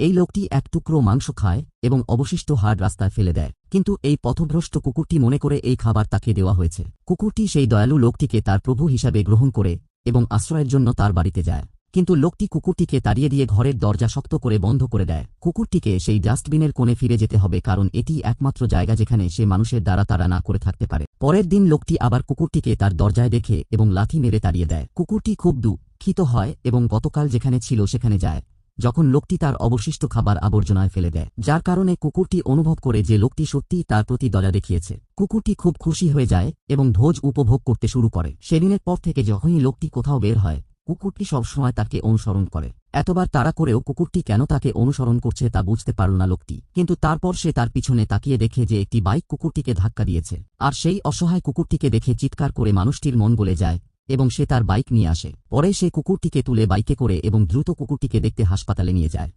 এই লোকটি এক টুকরো মাংস খায় এবং অবশিষ্ট হাড় রাস্তায় ফেলে দেয়, কিন্তু এই পথভ্রষ্ট কুকুরটি মনে করে এই খাবার তাকে দেওয়া হয়েছে। কুকুরটি সেই দয়ালু লোকটিকে তার প্রভু হিসাবে গ্রহণ করে এবং আশ্রয়ের জন্য তার বাড়িতে যায়, কিন্তু লোকটি কুকুরটিকে তাড়িয়ে দিয়ে ঘরের দরজা শক্ত করে বন্ধ করে দেয়। কুকুরটিকে সেই ডাস্টবিনের কোণে ফিরে যেতে হবে, কারণ এটি একমাত্র জায়গা যেখানে সে মানুষের দ্বারা তাড়া না করে থাকতে পারে। পরের দিন লোকটি আবার কুকুরটিকে তার দরজায় দেখে এবং লাথি মেরে তাড়িয়ে দেয়। কুকুরটি খুব দুঃখিত হয় এবং গতকাল যেখানে ছিল সেখানে যায়, যখন লোকটি তার অবশিষ্ট খাবার আবর্জনায় ফেলে দেয়, যার কারণে কুকুরটি অনুভব করে যে লোকটি সত্যিই তার প্রতি দয়া দেখিয়েছে। কুকুরটি খুব খুশি হয়ে যায় এবং ভোজ উপভোগ করতে শুরু করে। সেদিনের পর থেকে যখনই লোকটি কোথাও বের হয়, কুকুরটি সবসময় তাকে অনুসরণ করে। এতবার তাড়া করেও কুকুরটি কেন তাকে অনুসরণ করছে তা বুঝতে পারল না লোকটি, কিন্তু তারপর সে তার পিছনে তাকিয়ে দেখে যে একটি বাইক কুকুরটিকে ধাক্কা দিয়েছে, আর সেই অসহায় কুকুরটিকে দেখে চিৎকার করে মানুষটির মন গলে যায় এবং সে তার বাইক নিয়ে আসে। পরে সে কুকুরটিকে তুলে বাইকে করে এবং দ্রুত কুকুরটিকে দেখতে হাসপাতালে নিয়ে যায়।